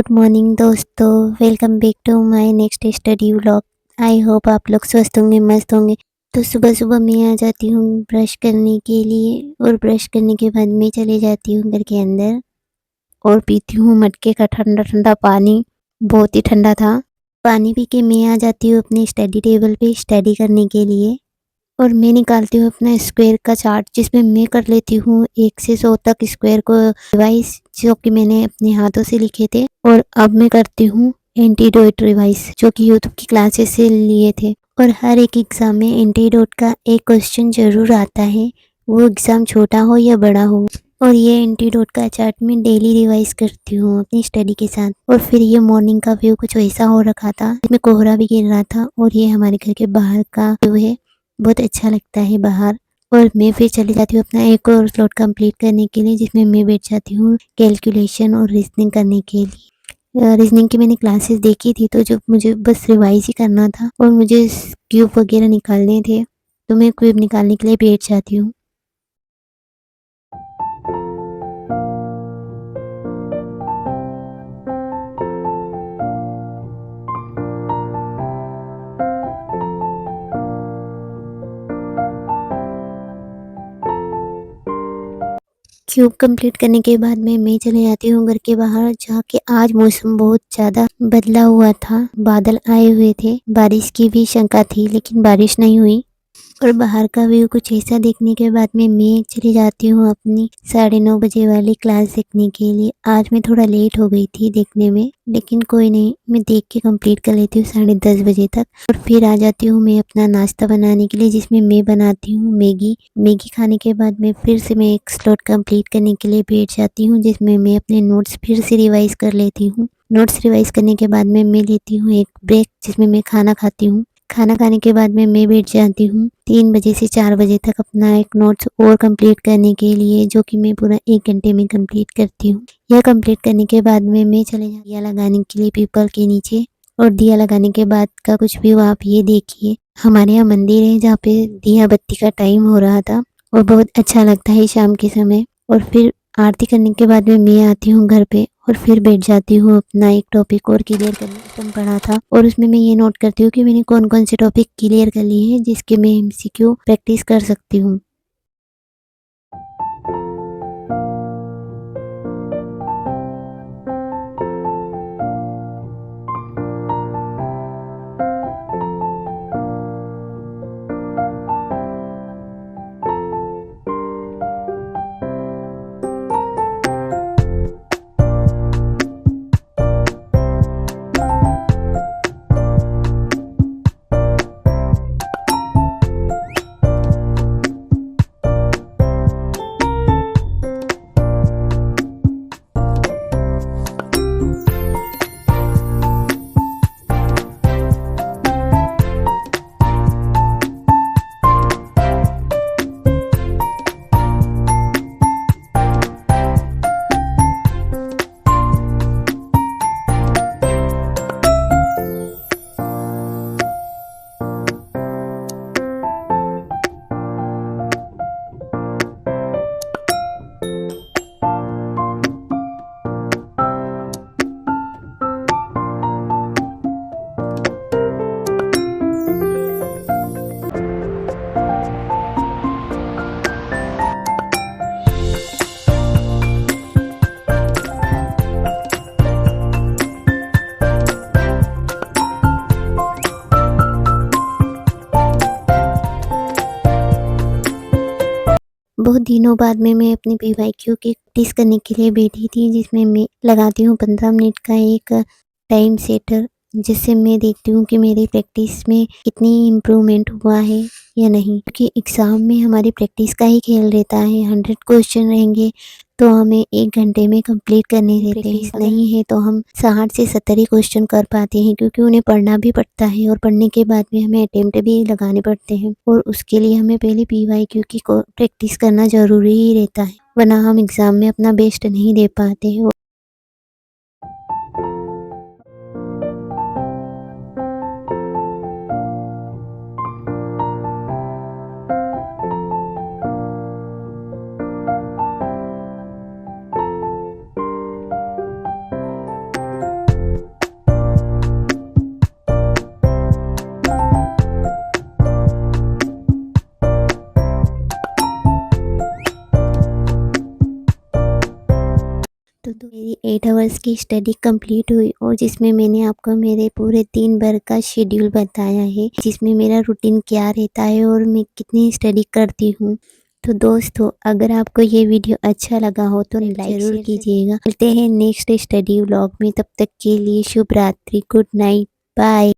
Good morning दोस्तों, welcome back to my next study vlog. I hope आप लोग स्वस्थ होंगे, मस्त होंगे। तो सुबह सुबह मैं आ जाती हूँ ब्रश करने के लिए और ब्रश करने के बाद मैं चले जाती हूँ घर के अंदर और पीती हूँ मटके का ठंडा ठंडा पानी। बहुत ही ठंडा था। पानी पी के मैं आ जाती हूँ अपने स्टडी टेबल पे स्टडी करने के लिए और मैं निकालती हूँ अपना स्क्वायर का चार्ट, जिसमें मैं कर लेती हूँ 1 से 100 तक स्क्वायर को रिवाइज, जो कि मैंने अपने हाथों से लिखे थे। और अब मैं करती हूँ एंटीडोट रिवाइज, जो कि यूट्यूब की क्लासेस से लिए थे। और हर एक एग्ज़ाम में एंटीडोट का एक क्वेश्चन ज़रूर आता है, वो एग्ज़ाम छोटा हो या बड़ा हो। और ये एंटीडोट का चार्ट मैं डेली रिवाइज करती हूँ अपनी स्टडी के साथ। और फिर ये मॉर्निंग का व्यू कुछ ऐसा हो रखा था, इसमें कोहरा भी गिर रहा था और ये हमारे घर के बाहर का व्यू है। बहुत अच्छा लगता है बाहर। और मैं फिर चली जाती हूँ अपना एक और स्लॉट कंप्लीट करने के लिए, जिसमें मैं बैठ जाती हूँ कैलकुलेशन और रीजनिंग करने के लिए। रीजनिंग की मैंने क्लासेस देखी थी, तो जो मुझे बस रिवाइज ही करना था और मुझे क्यूब वगैरह निकालने थे, तो मैं क्यूब निकालने के लिए बैठ जाती हूँ। क्यूब कंप्लीट करने के बाद मैं चले जाती हूँ घर के बाहर, जहाँ के आज मौसम बहुत ज़्यादा बदला हुआ था। बादल आए हुए थे, बारिश की भी शंका थी, लेकिन बारिश नहीं हुई। और बाहर का व्यू कुछ ऐसा देखने के बाद में मैं चली जाती हूँ अपनी 9:30 बजे वाली क्लास देखने के लिए। आज मैं थोड़ा लेट हो गई थी देखने में, लेकिन कोई नहीं, मैं देख के कंप्लीट कर लेती हूँ 10:30 बजे तक। और फिर आ जाती हूँ मैं अपना नाश्ता बनाने के लिए, जिसमें मैं बनाती हूँ मैगी। मैगी खाने के बाद में फिर से मैं एक स्लॉट कंप्लीट करने के लिए बैठ जाती हूँ, जिसमें मैं अपने नोट्स फिर से रिवाइज कर लेती हूँ। नोट्स रिवाइज करने के बाद में मैं लेती हूँ एक ब्रेक, जिसमें मैं खाना खाती हूँ। खाना खाने के बाद में मैं बैठ जाती हूँ 3 बजे से 4 बजे तक अपना एक नोट्स और कंप्लीट करने के लिए, जो कि मैं पूरा 1 घंटे में कंप्लीट करती हूँ। यह कंप्लीट करने के बाद में मैं चले जाती हूँ दिया लगाने के लिए पीपल के नीचे। और दिया लगाने के बाद का कुछ व्यू आप ये देखिए। हमारे यहाँ मंदिर है, जहाँ पे दिया बत्ती का टाइम हो रहा था और बहुत अच्छा लगता है शाम के समय। और फिर आरती करने के बाद में मैं आती हूँ घर पे और फिर बैठ जाती हूँ अपना एक टॉपिक और क्लियर करना पड़ा था। और उसमें मैं ये नोट करती हूँ कि मैंने कौन कौन से टॉपिक क्लियर कर लिए हैं, जिसके मैं एमसीक्यू प्रैक्टिस कर सकती हूँ। बहुत दिनों बाद में मैं अपनी पीवाईक्यू की प्रैक्टिस करने के लिए बैठी थी, जिसमें मैं लगाती हूँ 15 मिनट का एक टाइम सेटर, जिससे मैं देखती हूँ कि मेरी प्रैक्टिस में कितनी इम्प्रूवमेंट हुआ है या नहीं। क्योंकि एग्ज़ाम में हमारी प्रैक्टिस का ही खेल रहता है। 100 क्वेश्चन रहेंगे तो हमें 1 घंटे में कंप्लीट करने रहते हैं, नहीं है तो हम 60 से 70 ही क्वेश्चन कर पाते हैं, क्योंकि उन्हें पढ़ना भी पड़ता है और पढ़ने के बाद में हमें अटेम्प्ट भी लगाने पड़ते हैं। और उसके लिए हमें पहले पीवाईक्यू की प्रैक्टिस करना ज़रूरी ही रहता है, वरना हम एग्ज़ाम में अपना बेस्ट नहीं दे पाते हैं। 8 आवर्स की स्टडी कंप्लीट हुई और जिसमें मैंने आपको मेरे पूरे दिन भर का शेड्यूल बताया है, जिसमें मेरा रूटीन क्या रहता है और मैं कितनी स्टडी करती हूँ। तो दोस्तों, अगर आपको ये वीडियो अच्छा लगा हो तो लाइक ज़रूर कीजिएगा। मिलते हैं नेक्स्ट स्टडी व्लॉग में, तब तक के लिए शुभ रात्रि, गुड नाइट, बाय।